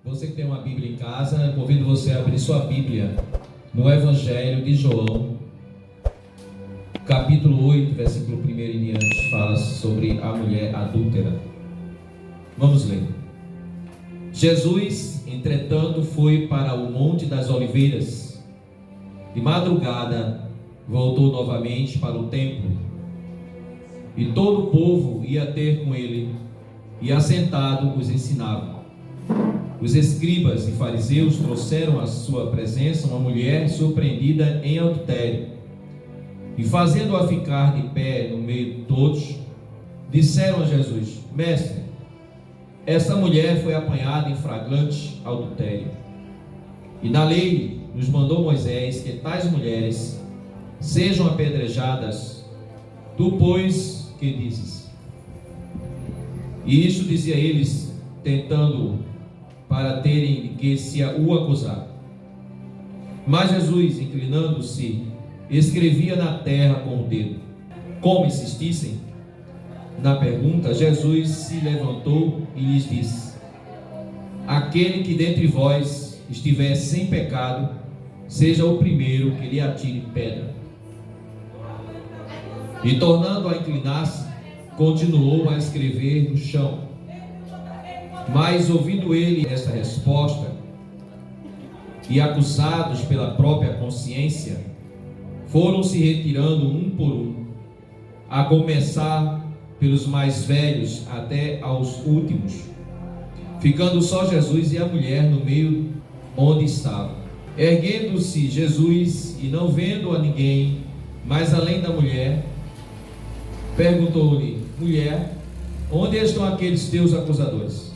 Você que tem uma Bíblia em casa, convido você a abrir sua Bíblia no Evangelho de João, capítulo 8, versículo 1 em diante, fala sobre a mulher adúltera. Vamos ler. Jesus, entretanto, foi para o Monte das Oliveiras. De madrugada, voltou novamente para o templo. E todo o povo ia ter com ele, e assentado os ensinava. Os escribas e fariseus trouxeram à sua presença uma mulher surpreendida em adultério. E fazendo-a ficar de pé no meio de todos, disseram a Jesus: Mestre, esta mulher foi apanhada em flagrante adultério. E na lei nos mandou Moisés que tais mulheres sejam apedrejadas. Tu, pois, que dizes? E isso dizia eles, tentando para terem de que se o acusar. Mas Jesus, inclinando-se, escrevia na terra com o dedo. Como insistissem na pergunta, Jesus se levantou e lhes disse: Aquele que dentre vós estiver sem pecado, seja o primeiro que lhe atire pedra. E tornando a inclinar-se, continuou a escrever no chão. Mas ouvindo ele esta resposta, e acusados pela própria consciência, foram se retirando um por um, a começar pelos mais velhos até aos últimos, ficando só Jesus e a mulher no meio onde estava. Erguendo-se Jesus e não vendo a ninguém, mas além da mulher, perguntou-lhe: Mulher, onde estão aqueles teus acusadores?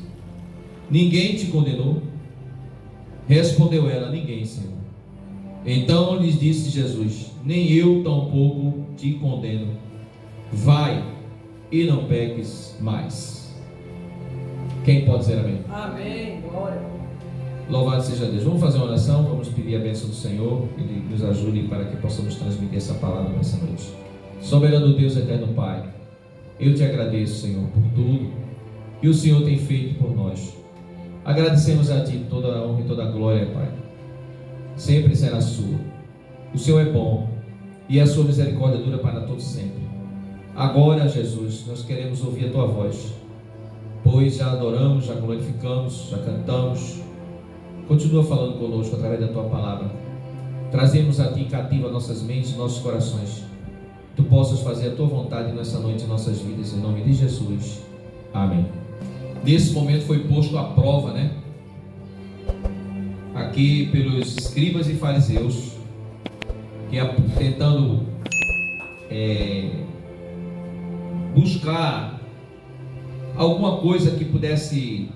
Ninguém te condenou? Respondeu ela: Ninguém, Senhor. Então lhes disse Jesus: Nem eu tampouco te condeno. Vai e não peques mais. Quem pode dizer amém? Amém, glória. Louvado seja Deus. Vamos fazer uma oração, vamos pedir a bênção do Senhor, que Ele nos ajude para que possamos transmitir essa palavra nessa noite. Soberano Deus, eterno Pai, eu te agradeço, Senhor, por tudo que o Senhor tem feito por nós. Agradecemos a Ti toda a honra e toda a glória, Pai. Sempre será sua. O Senhor é bom e a sua misericórdia dura para todos sempre. Agora, Jesus, nós queremos ouvir a Tua voz, pois já adoramos, já glorificamos, já cantamos. Continua falando conosco através da Tua palavra. Trazemos a Ti cativa nossas mentes, nossos corações. Tu possas fazer a Tua vontade nessa noite em nossas vidas, em nome de Jesus. Amém. Nesse momento foi posto à prova, aqui pelos escribas e fariseus, que tentando buscar alguma coisa que pudesse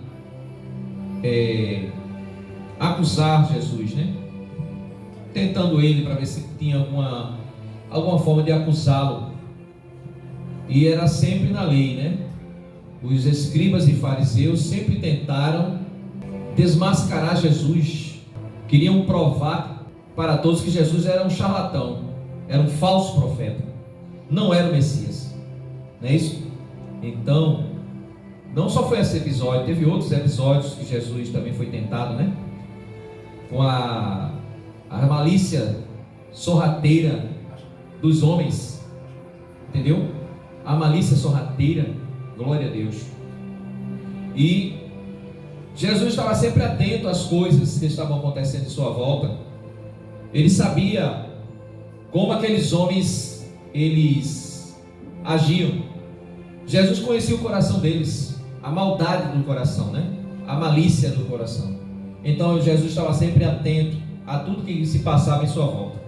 acusar Jesus, tentando ele para ver se tinha alguma forma de acusá-lo. E era sempre na lei, Os escribas e fariseus sempre tentaram desmascarar Jesus. Queriam provar para todos que Jesus era um charlatão, era um falso profeta, não era o Messias. Não é isso? Então, não só foi esse episódio, teve outros episódios que Jesus também foi tentado, com a malícia sorrateira dos homens, entendeu? A malícia sorrateira, glória a Deus. E Jesus estava sempre atento às coisas que estavam acontecendo em sua volta. Ele sabia como aqueles homens eles agiam. Jesus conhecia o coração deles, a maldade do coração, a malícia do coração. Então Jesus estava sempre atento a tudo que se passava em sua volta.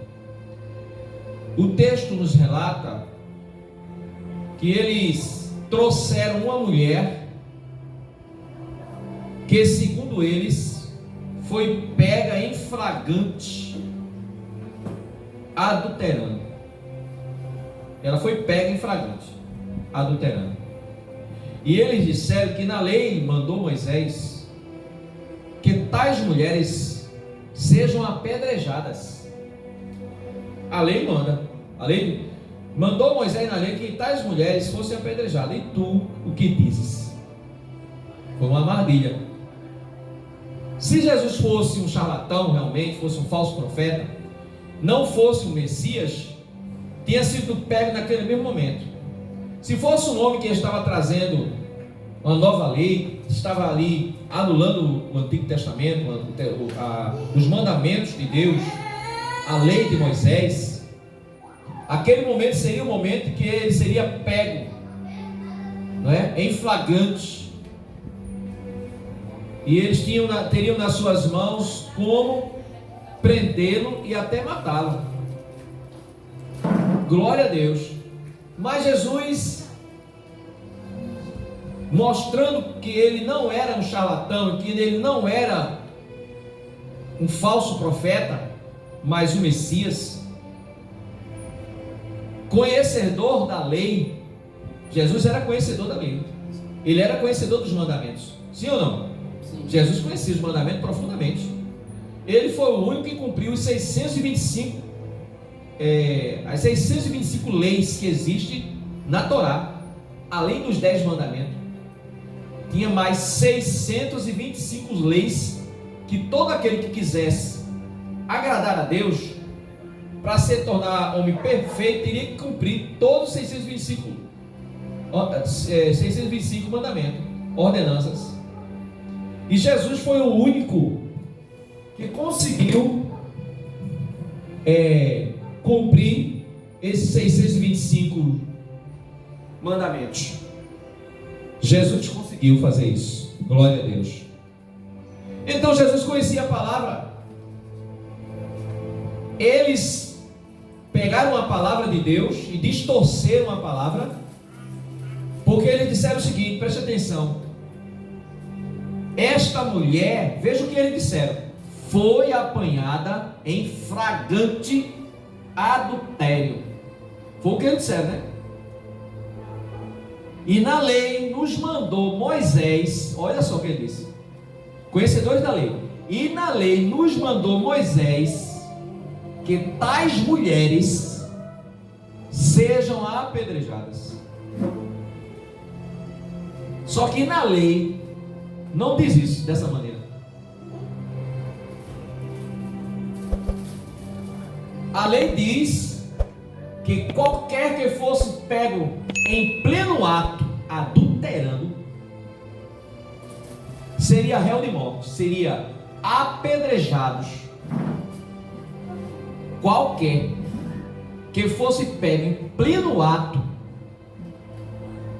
O texto nos relata que eles trouxeram uma mulher que, segundo eles, foi pega em flagrante adulterando. Ela foi pega em flagrante adulterando. E eles disseram que na lei mandou Moisés que tais mulheres sejam apedrejadas. A lei manda. A lei mandou Moisés na lei que tais mulheres fossem apedrejadas. E tu, o que dizes? Foi uma armadilha. Se Jesus fosse um charlatão realmente, fosse um falso profeta, não fosse um Messias, tinha sido pego naquele mesmo momento. Se fosse um homem que estava trazendo uma nova lei, estava ali anulando o Antigo Testamento, os mandamentos de Deus, a lei de Moisés, aquele momento seria o momento que ele seria pego, não é? Em flagrante, e eles teriam nas suas mãos como prendê-lo e até matá-lo. Glória a Deus. Mas Jesus, mostrando que ele não era um charlatão, que ele não era um falso profeta, mas o Messias, conhecedor da lei. Jesus era conhecedor da lei, ele era conhecedor dos mandamentos, sim ou não? Sim. Jesus conhecia os mandamentos profundamente. Ele foi o único que cumpriu os 625 as 625 leis que existem na Torá, além dos 10 mandamentos. Tinha mais 625 leis que todo aquele que quisesse agradar a Deus, para se tornar homem perfeito, teria que cumprir todos os 625 mandamentos, ordenanças. E Jesus foi o único que conseguiu cumprir esses 625 mandamentos. Jesus conseguiu fazer isso. Glória a Deus. Então Jesus conhecia a palavra. Eles pegaram a palavra de Deus e distorceram a palavra, porque eles disseram o seguinte, preste atenção: esta mulher, veja o que eles disseram, foi apanhada em flagrante adultério. Foi o que eles disseram, né? E na lei nos mandou Moisés, olha só o que ele disse, conhecedores da lei, e na lei nos mandou Moisés que tais mulheres sejam apedrejadas. Só que na lei não diz isso dessa maneira. A lei diz que qualquer que fosse pego em pleno ato adulterando seria réu de morte, seria apedrejados. Qualquer que fosse pego em pleno ato,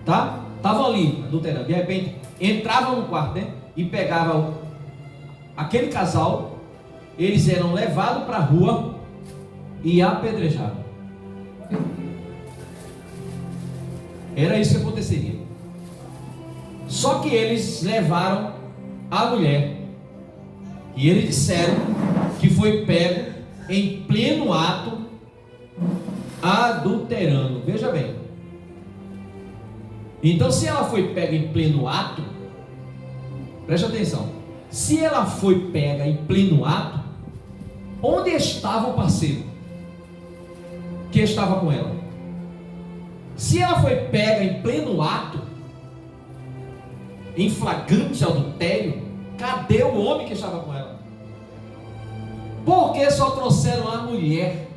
tá? Estavam ali adulterando, de repente entravam no quarto, né? E pegavam aquele casal, eles eram levados para a rua e apedrejados. Era isso que aconteceria. Só que eles levaram a mulher e eles disseram que foi pego em pleno ato adulterando. Veja bem. Então, se ela foi pega em pleno ato, preste atenção, se ela foi pega em pleno ato, onde estava o parceiro que estava com ela? Se ela foi pega em pleno ato, em flagrante adultério, cadê o homem que estava com ela? Por que só trouxeram a mulher?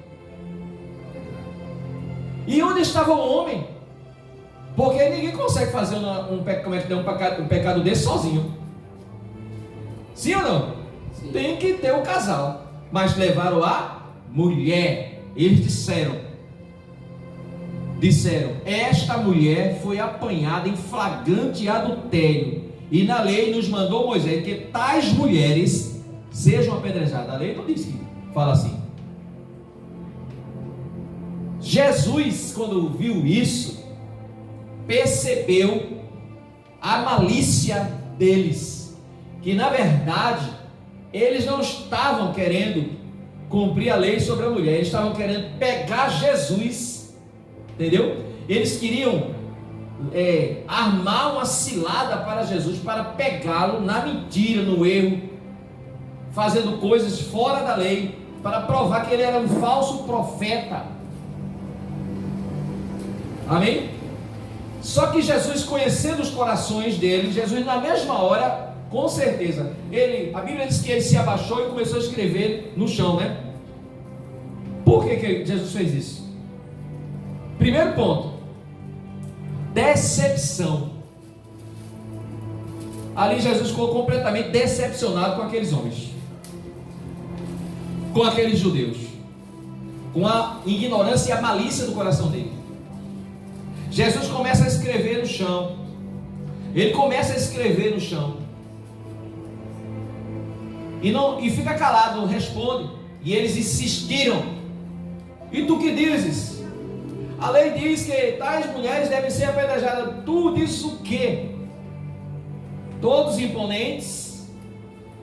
E onde estava o homem? Porque ninguém consegue fazer um pecado desse sozinho. Sim ou não? Sim. Tem que ter o casal. Mas levaram a mulher. Eles disseram, esta mulher foi apanhada em flagrante adultério, e na lei nos mandou Moisés que tais mulheres sejam apedrejadas. A lei não diz que fala assim. Jesus, quando viu isso, percebeu a malícia deles, que na verdade eles não estavam querendo cumprir a lei sobre a mulher, eles estavam querendo pegar Jesus, entendeu? Eles queriam armar uma cilada para Jesus, para pegá-lo na mentira, no erro, fazendo coisas fora da lei, para provar que ele era um falso profeta. Amém? Só que Jesus, conhecendo os corações deles, Jesus na mesma hora Com certeza. A Bíblia diz que ele se abaixou e começou a escrever no chão, né? Por que Jesus fez isso? Primeiro ponto: decepção. Ali Jesus ficou completamente decepcionado com aqueles homens, com aqueles judeus, com a ignorância e a malícia do coração dele. Jesus começa a escrever no chão. Ele começa a escrever no chão. E fica calado, não responde. E eles insistiram: e tu que dizes? A lei diz que tais mulheres devem ser apedrejadas. Tu dizes o quê? Todos imponentes,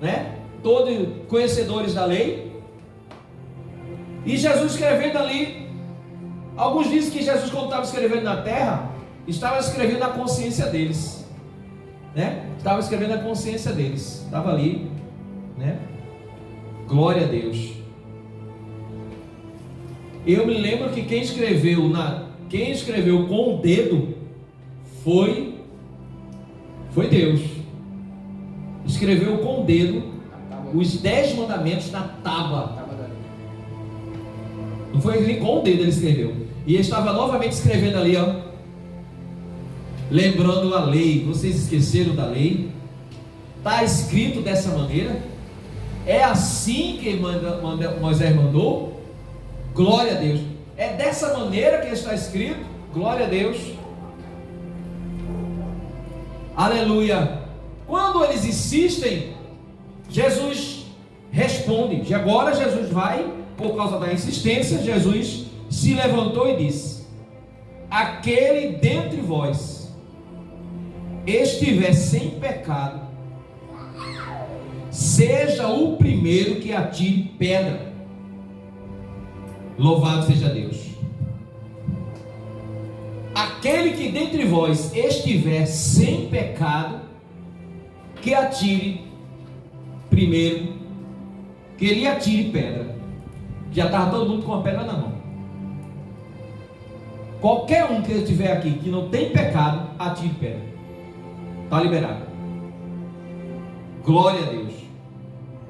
né? Todos conhecedores da lei. E Jesus escrevendo ali. Alguns dizem que Jesus, quando estava escrevendo na terra, estava escrevendo na consciência deles, né? Estava escrevendo na consciência deles. Estava ali, né? Glória a Deus. Eu me lembro que quem escreveu com o dedo foi Deus. Escreveu com o dedo os 10 mandamentos na tábua. Não foi ele, com o dedo ele escreveu. E ele estava novamente escrevendo ali, ó, lembrando a lei. Vocês esqueceram da lei? Está escrito dessa maneira? É assim que Moisés mandou? Glória a Deus. É dessa maneira que está escrito? Glória a Deus. Aleluia. Quando eles insistem, Jesus responde. E agora Jesus vai, por causa da insistência, Jesus se levantou e disse: aquele dentre vós estiver sem pecado, seja o primeiro que atire pedra. Louvado seja Deus. Aquele que dentre vós estiver sem pecado, que atire primeiro, que ele atire pedra. Já estava todo mundo com a pedra na mão. Qualquer um que estiver aqui que não tem pecado, atire pedra. Está liberado. Glória a Deus.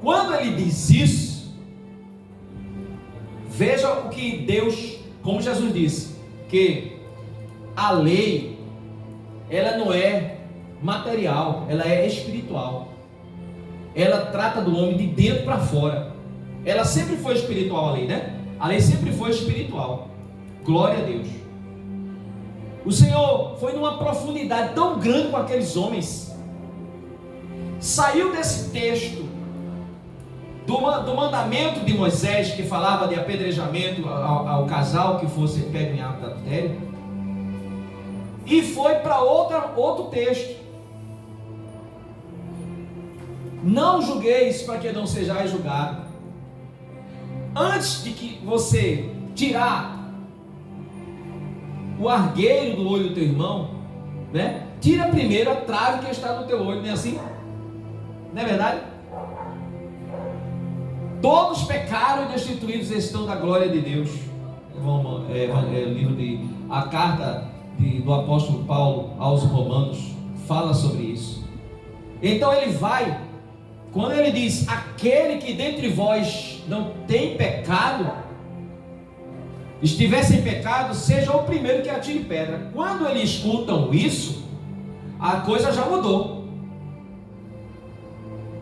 Quando ele diz isso, veja o que Deus, como Jesus disse, que a lei, ela não é material, ela é espiritual. Ela trata do homem de dentro para fora. Ela sempre foi espiritual, a lei, né? A lei sempre foi espiritual. Glória a Deus. O Senhor foi numa profundidade tão grande com aqueles homens. Saiu desse texto do mandamento de Moisés, que falava de apedrejamento ao casal que fosse pego em ato de adultério, e foi para outro texto: não julgueis para que não sejais julgado. Antes de que você tirar o argueiro do olho do teu irmão, né? Tira primeiro a trave que está no teu olho, não é assim? Não é verdade? Todos pecaram e destituídos estão da glória de Deus. A carta do apóstolo Paulo aos Romanos fala sobre isso. Então ele vai, quando ele diz: aquele que dentre vós não tem pecado, estiver sem pecado, seja o primeiro que atire pedra. Quando eles escutam isso, a coisa já mudou,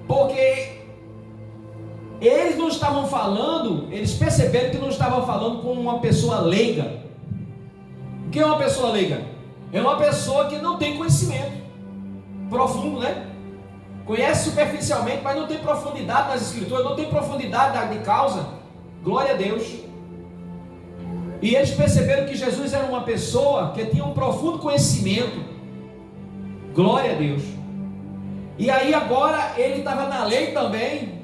porque eles não estavam falando, eles perceberam que não estavam falando com uma pessoa leiga. O que é uma pessoa leiga? É uma pessoa que não tem conhecimento profundo, né? Conhece superficialmente, mas não tem profundidade nas escrituras, não tem profundidade de causa. Glória a Deus. E eles perceberam que Jesus era uma pessoa que tinha um profundo conhecimento. Glória a Deus. E aí agora ele estava na lei também.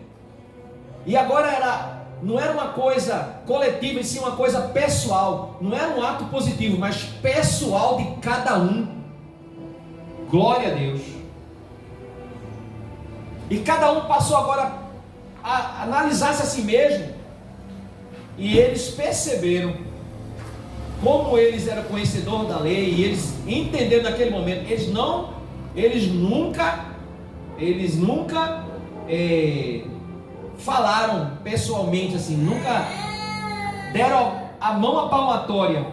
E agora não era uma coisa coletiva, e sim uma coisa pessoal. Não era um ato positivo, mas pessoal de cada um. Glória a Deus. E cada um passou agora a analisar-se a si mesmo. E eles perceberam como eles eram conhecedores da lei. E eles entenderam naquele momento. Eles nunca eles nunca falaram pessoalmente assim, nunca deram a mão à palmatória,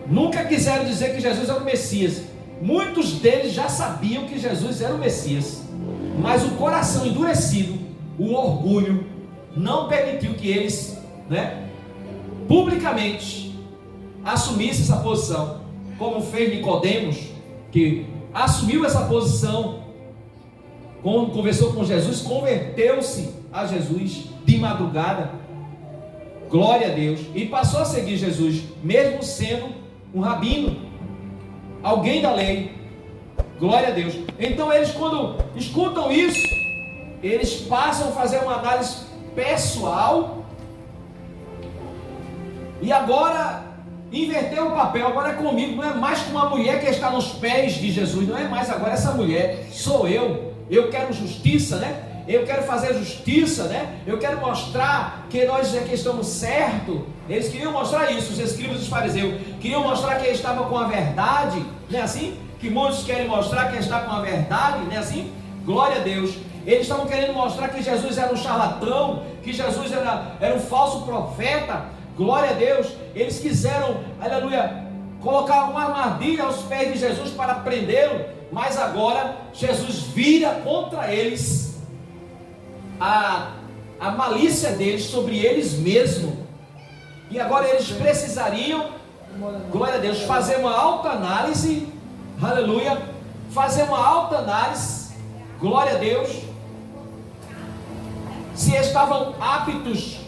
nunca quiseram dizer que Jesus era o Messias. Muitos deles já sabiam que Jesus era o Messias, mas o coração endurecido, o orgulho, não permitiu que eles, publicamente assumissem essa posição, como fez Nicodemos, que assumiu essa posição, conversou com Jesus, converteu-se a Jesus de madrugada, glória a Deus, e passou a seguir Jesus, mesmo sendo um rabino, alguém da lei, glória a Deus. Então eles, quando escutam isso, eles passam a fazer uma análise pessoal, e agora inverteu o papel, agora é comigo, não é mais com uma mulher que está nos pés de Jesus, não é mais agora essa mulher, sou eu quero justiça, eu quero fazer justiça, eu quero mostrar que nós aqui estamos certos. Eles queriam mostrar isso, os escribas e os fariseus queriam mostrar que eles estavam com a verdade, não é assim? Que muitos querem mostrar que eles estão com a verdade, não é assim? Glória a Deus. Eles estavam querendo mostrar que Jesus era um charlatão, que Jesus era um falso profeta, glória a Deus. Eles quiseram, aleluia, colocar uma armadilha aos pés de Jesus para prendê-lo, mas agora Jesus vira contra eles a malícia deles sobre eles mesmos, e agora eles precisariam, glória a Deus, fazer uma autoanálise, aleluia, fazer uma autoanálise, glória a Deus, se estavam aptos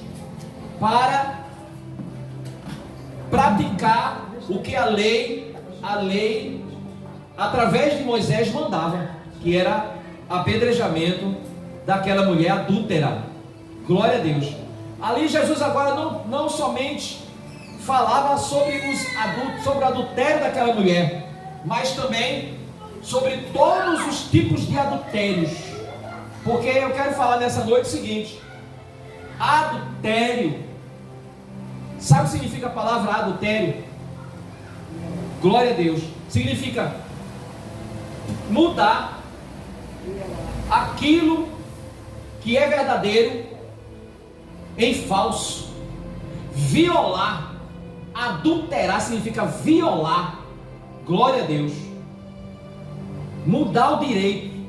para praticar o que a lei, através de Moisés, mandava, que era apedrejamento daquela mulher adúltera, glória a Deus. Ali Jesus agora não somente falava sobre sobre o adultério daquela mulher, mas também sobre todos os tipos de adultérios, porque eu quero falar nessa noite o seguinte: adultério, sabe o que significa a palavra adultério? Glória a Deus, significa mudar aquilo que é verdadeiro em falso, violar, adulterar significa violar, glória a Deus, mudar o direito,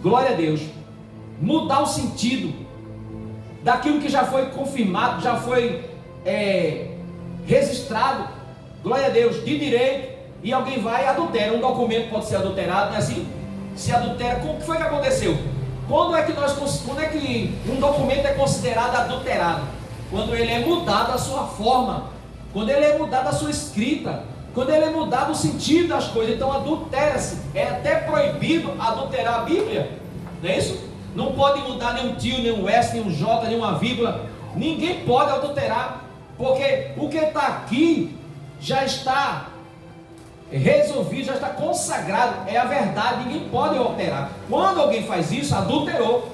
glória a Deus, mudar o sentido daquilo que já foi confirmado, já foi registrado, glória a Deus, de direito, e alguém vai e adultera. Um documento pode ser adulterado, não é assim? Se adultera, o que foi que aconteceu? Quando é que um documento é considerado adulterado? Quando ele é mudado a sua forma, quando ele é mudado a sua escrita, quando ele é mudado o sentido das coisas. Então adultera-se, é até proibido adulterar a Bíblia, não é isso? Não pode mudar nem um tio, nem um S, nem um J, nem uma vírgula, ninguém pode adulterar, porque o que está aqui já está resolvido, já está consagrado, é a verdade, ninguém pode alterar. Quando alguém faz isso, adulterou.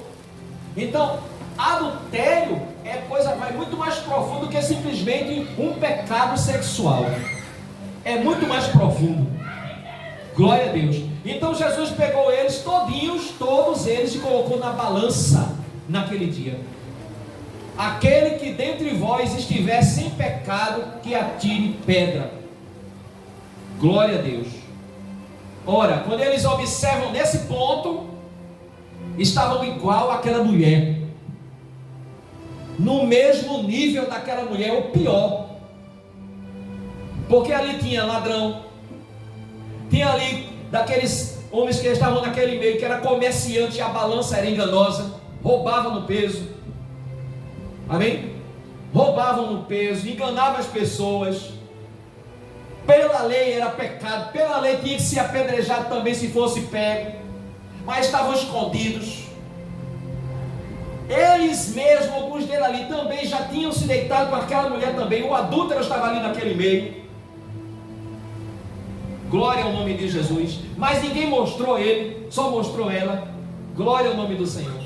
Então, adultério é coisa muito mais profunda que simplesmente um pecado sexual. É muito mais profundo. Glória a Deus. Então Jesus pegou eles todinhos, todos eles, e colocou na balança naquele dia. Aquele que dentre vós estiver sem pecado, que atire pedra. Glória a Deus. Ora, quando eles observam nesse ponto, estavam igual àquela mulher, no mesmo nível daquela mulher, ou pior, porque ali tinha ladrão, tinha ali daqueles homens que estavam naquele meio, que era comerciante, e a balança era enganosa, roubavam no peso, amém? Roubavam no peso, enganavam as pessoas. Pela lei era pecado, pela lei tinha que ser apedrejado também se fosse pego, mas estavam escondidos. Eles mesmos, alguns deles ali também já tinham se deitado com aquela mulher também, o adúltero estava ali naquele meio. Glória ao nome de Jesus. Mas ninguém mostrou ele, só mostrou ela. Glória ao nome do Senhor.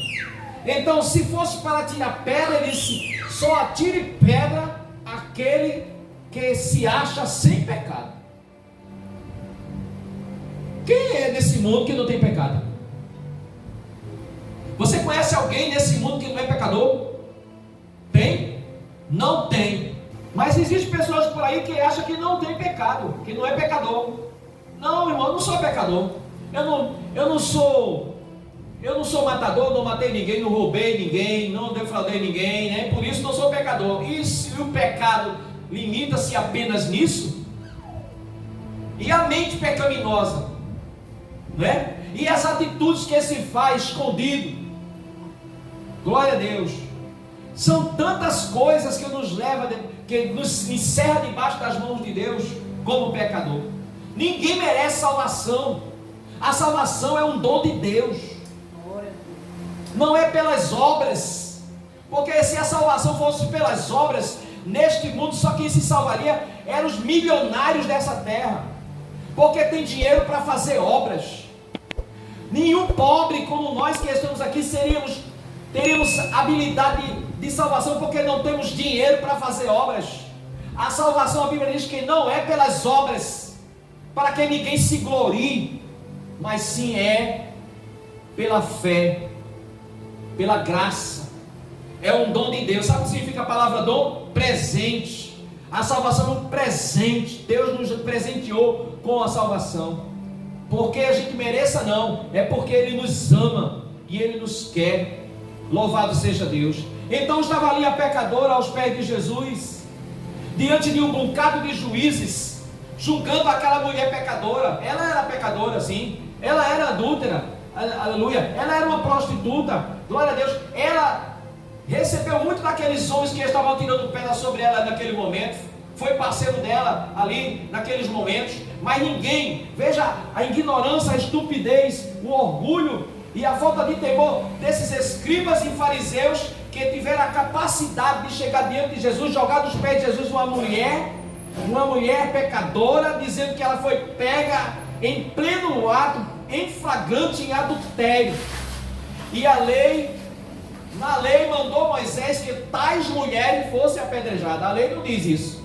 Então, se fosse para tirar pedra, ele disse: só atire pedra aquele que se acha sem pecado. Quem é desse mundo que não tem pecado? Você conhece alguém nesse mundo que não é pecador? Tem? Não tem. Mas existem pessoas por aí que acham que não tem pecado, que não é pecador. Não, irmão, eu não sou pecador. Eu não sou matador, não matei ninguém, não roubei ninguém, não defraudei ninguém, né? Por isso não sou pecador. E se o pecado limita-se apenas nisso? E a mente pecaminosa, né? E as atitudes que se faz escondido? Glória a Deus. São tantas coisas que nos leva, que nos encerra debaixo das mãos de Deus como pecador. Ninguém merece salvação. A salvação é um dom de Deus. Não é pelas obras. Porque se a salvação fosse pelas obras, neste mundo só quem se salvaria eram os milionários dessa terra. Porque tem dinheiro para fazer obras. Nenhum pobre como nós que estamos aqui teríamos habilidade de salvação, porque não temos dinheiro para fazer obras. A salvação, a Bíblia diz que não é pelas obras, para que ninguém se glorie, mas sim é pela fé, pela graça. É um dom de Deus. Sabe o que significa a palavra dom? Presente. A salvação é um presente. Deus nos presenteou com a salvação. Porque a gente mereça, não. É porque Ele nos ama e Ele nos quer. Louvado seja Deus. Então estava ali a pecadora aos pés de Jesus, diante de um bocado de juízes, julgando aquela mulher pecadora. Ela era pecadora, sim. Ela era adúltera. Aleluia. Ela era uma prostituta. Glória a Deus. Ela recebeu muito daqueles homens que estavam tirando pedra sobre ela naquele momento. Foi parceiro dela ali naqueles momentos. Mas ninguém, veja a ignorância, a estupidez, o orgulho e a falta de temor desses escribas e fariseus que tiveram a capacidade de chegar diante de Jesus, jogar dos pés de Jesus uma mulher pecadora, dizendo que ela foi pega em pleno ato, em flagrante, em adultério. E na lei mandou Moisés que tais mulheres fossem apedrejadas. A lei não diz isso.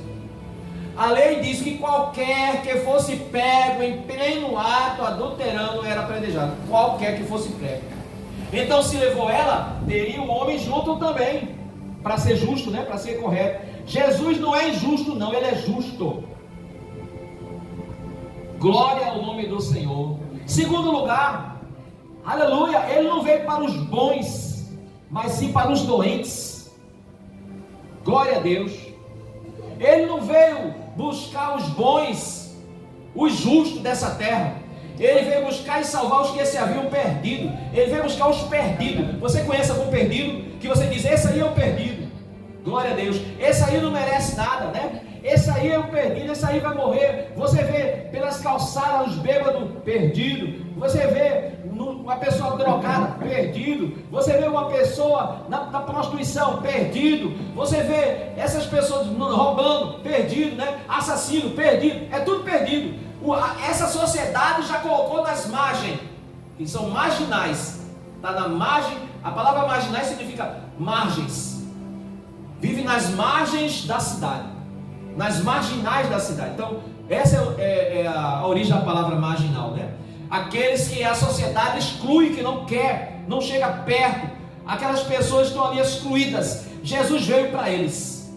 A lei diz que qualquer que fosse pego em pleno ato adulterando era apedrejado. Qualquer que fosse pego. Então, se levou ela, teria o homem junto também, para ser justo, né? Para ser correto. Jesus não é injusto, não, Ele é justo. Glória ao nome do Senhor. Segundo lugar, aleluia, Ele não veio para os bons, mas sim para os doentes. Glória a Deus. Ele não veio buscar os bons, os justos dessa terra. Ele veio buscar e salvar os que se haviam perdido. Ele veio buscar os perdidos. Você conhece algum perdido que você diz, esse aí é o perdido? Glória a Deus. Esse aí não merece nada, né? Esse aí é o perdido, esse aí vai morrer. Você vê pelas calçadas os bêbados perdidos. Você vê uma pessoa drogada, perdido. Você vê uma pessoa na prostituição, perdido. Você vê essas pessoas roubando, perdido, né? Assassino, perdido. É tudo perdido. Essa sociedade já colocou nas margens, que são marginais. Está na margem. A palavra marginais significa margens. Vive nas margens da cidade, nas marginais da cidade. Então, essa é a origem da palavra marginal, né? Aqueles que a sociedade exclui, que não quer, não chega perto. Aquelas pessoas estão ali excluídas. Jesus veio para eles.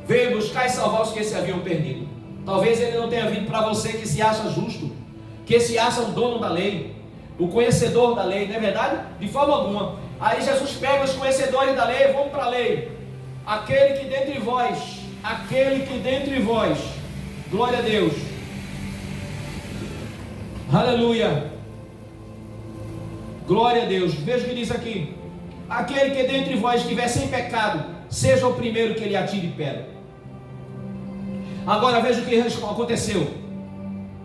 Veio buscar e salvar os que se haviam perdido. Talvez Ele não tenha vindo para você que se acha justo, que se acha o dono da lei, o conhecedor da lei, não é verdade? De forma alguma. Aí Jesus pega os conhecedores da lei, vamos para a lei. Aquele que dentre vós, glória a Deus, aleluia, glória a Deus. Veja o que diz aqui: aquele que dentre vós estiver sem pecado, seja o primeiro que lhe atire pedra. Agora veja o que aconteceu.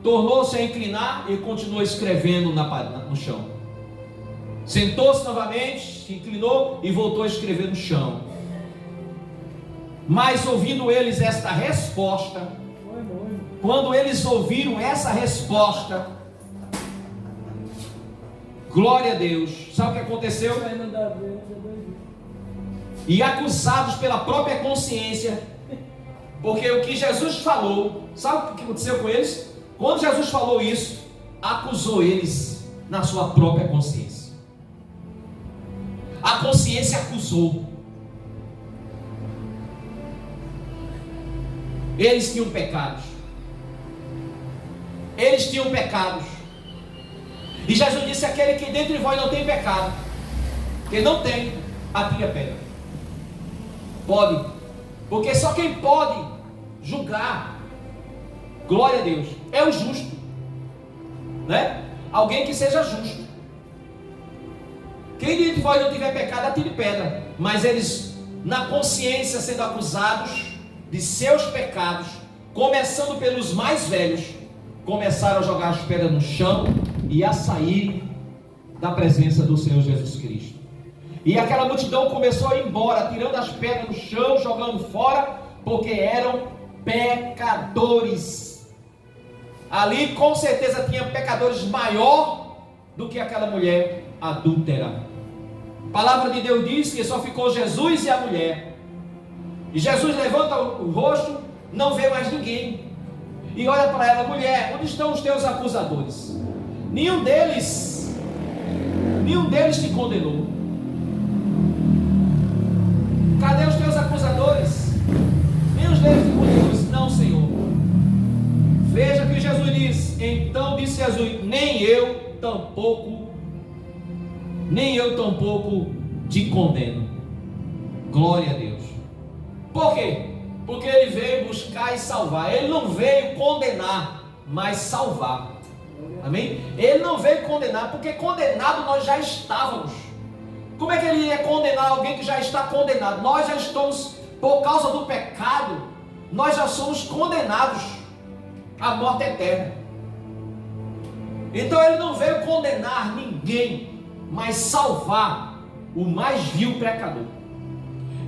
Tornou-se a inclinar e continuou escrevendo no chão. Sentou-se novamente, se inclinou e voltou a escrever no chão. Mas ouvindo eles esta resposta, quando eles ouviram essa resposta, glória a Deus, sabe o que aconteceu? E acusados pela própria consciência, porque o que Jesus falou, sabe o que aconteceu com eles? Quando Jesus falou isso, acusou eles na sua própria consciência. A consciência acusou. Eles tinham pecados. Eles tinham pecados. E Jesus disse: aquele que dentre vós não tem pecado, que não tem, atire a pedra. Pode. Porque só quem pode julgar, glória a Deus, é o justo, né? Alguém que seja justo. Quem dentre vós não tiver pecado, atire pedra. Mas eles, na consciência, sendo acusados de seus pecados, começando pelos mais velhos, começaram a jogar as pedras no chão e a sair da presença do Senhor Jesus Cristo. E aquela multidão começou a ir embora, tirando as pedras no chão, jogando fora, porque eram pecadores. Ali com certeza tinha pecadores maior do que aquela mulher adúltera. A palavra de Deus diz que só ficou Jesus e a mulher. E Jesus levanta o rosto, não vê mais ninguém. E olha para ela: mulher, onde estão os teus acusadores? Nenhum deles te condenou. Cadê os teus acusadores? Nenhum deles te condenou. Não, Senhor. Veja que Jesus diz. Então disse Jesus: nem eu tampouco te condeno. Glória a Deus. Por quê? Porque ele veio buscar e salvar. Ele não veio condenar, mas salvar. Amém? Ele não veio condenar, porque condenado nós já estávamos. Como é que ele ia condenar alguém que já está condenado? Nós já estamos, por causa do pecado, nós já somos condenados à morte eterna. Então ele não veio condenar ninguém, mas salvar o mais vil pecador.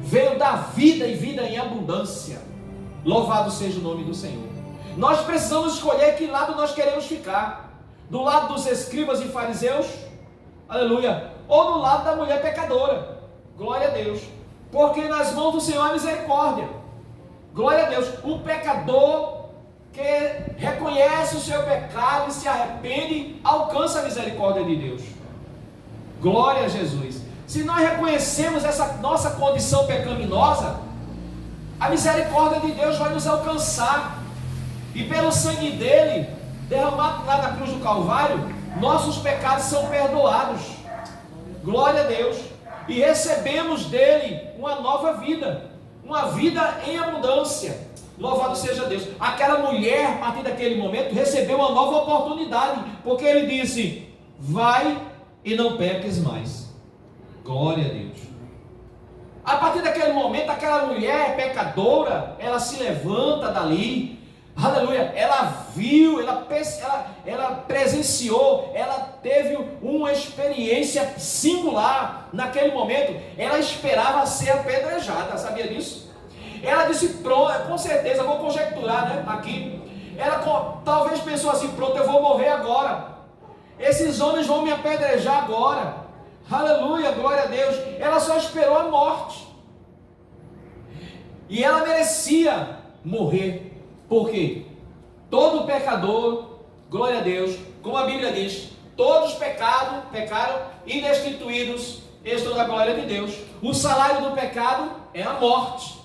Veio dar vida e vida em abundância. Louvado seja o nome do Senhor. Nós precisamos escolher que lado nós queremos ficar: do lado dos escribas e fariseus, aleluia, ou do lado da mulher pecadora, glória a Deus, porque nas mãos do Senhor há misericórdia. Glória a Deus. O pecador que reconhece o seu pecado e se arrepende, alcança a misericórdia de Deus. Glória a Jesus. Se nós reconhecemos essa nossa condição pecaminosa, a misericórdia de Deus vai nos alcançar. E pelo sangue dele, derramado lá na cruz do Calvário, nossos pecados são perdoados. Glória a Deus. E recebemos dele uma nova vida, uma vida em abundância. Louvado seja Deus. Aquela mulher, a partir daquele momento, recebeu uma nova oportunidade, porque ele disse: vai e não peques mais. Glória a Deus. A partir daquele momento, aquela mulher pecadora, ela se levanta dali, aleluia, ela viu, ela presenciou, ela teve uma experiência singular naquele momento. Ela esperava ser apedrejada, sabia disso? Ela disse: pronto, com certeza, vou conjecturar, né, aqui. Ela talvez pensou assim: pronto, eu vou morrer agora, esses homens vão me apedrejar agora. Aleluia, glória a Deus. Ela só esperou a morte. E ela merecia morrer. Por quê? Todo pecador, glória a Deus, como a Bíblia diz, todos pecaram e destituídos estão da glória de Deus. O salário do pecado é a morte.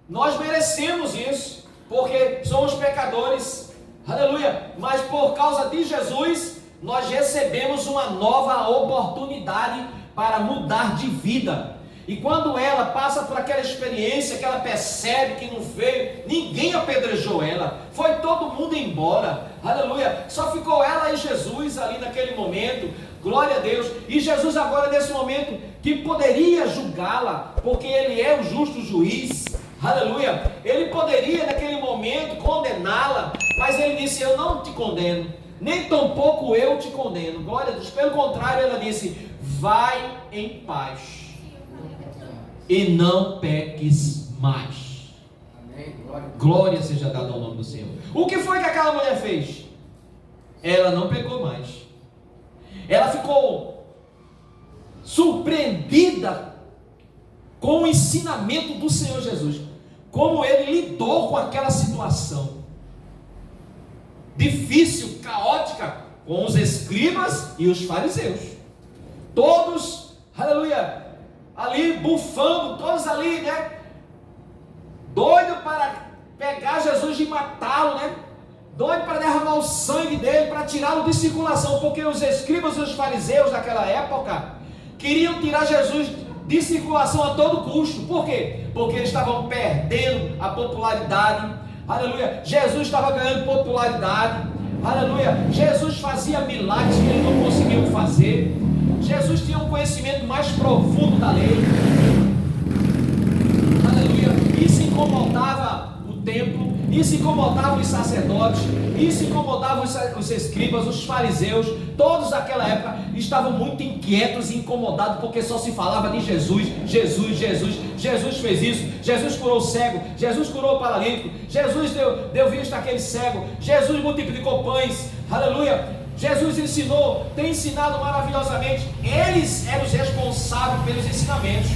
Nós merecemos isso, porque somos pecadores. Aleluia. Mas por causa de Jesus, nós recebemos uma nova oportunidade para mudar de vida. E quando ela passa por aquela experiência que ela percebe que não veio, ninguém apedrejou ela, foi todo mundo embora, aleluia, só ficou ela e Jesus ali naquele momento, glória a Deus. E Jesus agora nesse momento, que poderia julgá-la, porque ele é o justo juiz, aleluia, ele poderia naquele momento condená-la, mas ele disse: eu não te condeno, nem tampouco eu te condeno. Glória a Deus. Pelo contrário, ela disse: vai em paz e não peques mais. Amém. Glória seja dada ao nome do Senhor. O que foi que aquela mulher fez? Ela não pecou mais. Ela ficou surpreendida com o ensinamento do Senhor Jesus, como ele lidou com aquela situação difícil, caótica, com os escribas e os fariseus. Todos, aleluia, ali bufando, todos ali, né? Doido para pegar Jesus e matá-lo, né? Doido para derramar o sangue dele, para tirá-lo de circulação, porque os escribas e os fariseus daquela época queriam tirar Jesus de circulação a todo custo. Por quê? Porque eles estavam perdendo a popularidade. Aleluia. Jesus estava ganhando popularidade. Aleluia. Jesus fazia milagres que eles não conseguiam fazer. Jesus tinha um conhecimento mais profundo da lei. Aleluia. Isso incomodava o templo, isso incomodava os sacerdotes, isso incomodava os escribas, os fariseus. Todos daquela época estavam muito inquietos e incomodados, porque só se falava de Jesus, Jesus, Jesus. Jesus fez isso, Jesus curou o cego, Jesus curou o paralítico, Jesus deu vista àquele cego, Jesus multiplicou pães, aleluia. Jesus ensinou, tem ensinado maravilhosamente. Eles eram os responsáveis pelos ensinamentos.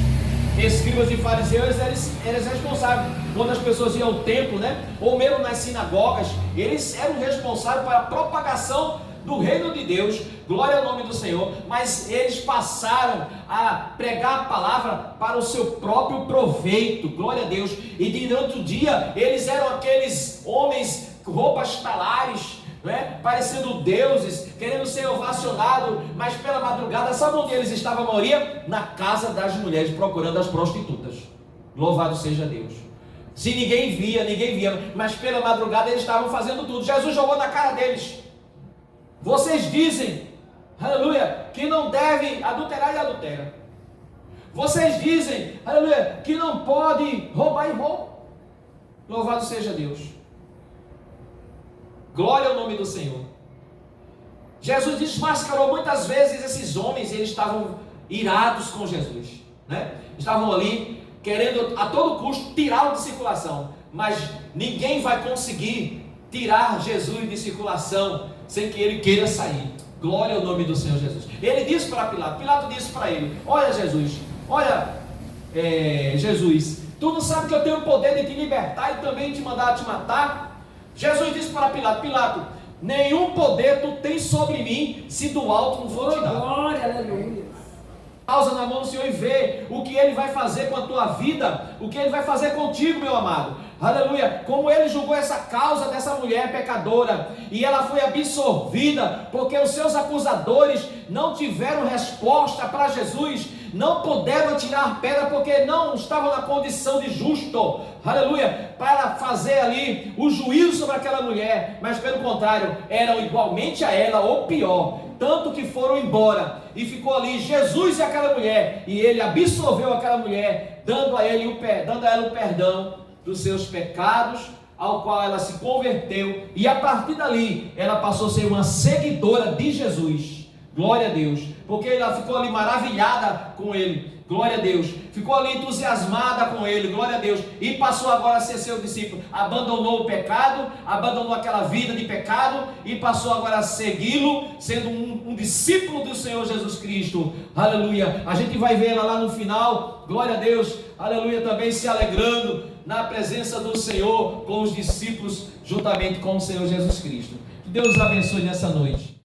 Escribas e fariseus eram responsáveis. Quando as pessoas iam ao templo, né, ou mesmo nas sinagogas, eles eram responsáveis pela propagação do reino de Deus. Glória ao nome do Senhor. Mas eles passaram a pregar a palavra para o seu próprio proveito. Glória a Deus. E durante o dia eles eram aqueles homens com roupas talares, né, parecendo deuses, querendo ser ovacionado, mas pela madrugada, sabe onde eles estavam a maioria? Na casa das mulheres, procurando as prostitutas. Louvado seja Deus. Se ninguém via, mas pela madrugada eles estavam fazendo tudo. Jesus jogou na cara deles: vocês dizem, aleluia, que não deve adulterar e adultera. Vocês dizem, aleluia, que não pode roubar e rouba. Louvado seja Deus. Glória ao nome do Senhor. Jesus desmascarou muitas vezes esses homens. Eles estavam irados com Jesus, né? Estavam ali querendo a todo custo tirá-lo de circulação, mas ninguém vai conseguir tirar Jesus de circulação sem que ele queira sair. Glória ao nome do Senhor Jesus. Ele disse para Pilato, Pilato disse para ele: olha Jesus, olha Jesus, tu não sabe que eu tenho o poder de te libertar e também te mandar te matar? Jesus disse para Pilato: Pilato, nenhum poder tu tens sobre mim, se do alto não for te dar. Glória, aleluia. Pausa na mão do Senhor e vê o que Ele vai fazer com a tua vida, o que Ele vai fazer contigo, meu amado. Aleluia. Como Ele julgou essa causa dessa mulher pecadora, e ela foi absorvida, porque os seus acusadores não tiveram resposta para Jesus, não puderam tirar pedra, porque não estavam na condição de justo, aleluia, para fazer ali o juízo sobre aquela mulher, mas pelo contrário, eram igualmente a ela, ou pior, tanto que foram embora, e ficou ali Jesus e aquela mulher, e ele absolveu aquela mulher, dando a ela o perdão dos seus pecados, ao qual ela se converteu, e a partir dali, ela passou a ser uma seguidora de Jesus. Glória a Deus, porque ela ficou ali maravilhada com ele. Glória a Deus, ficou ali entusiasmada com ele. Glória a Deus, e passou agora a ser seu discípulo. Abandonou o pecado, abandonou aquela vida de pecado e passou agora a segui-lo, sendo um discípulo do Senhor Jesus Cristo. Aleluia. A gente vai ver ela lá no final, glória a Deus, aleluia, também se alegrando na presença do Senhor com os discípulos, juntamente com o Senhor Jesus Cristo. Que Deus abençoe nessa noite.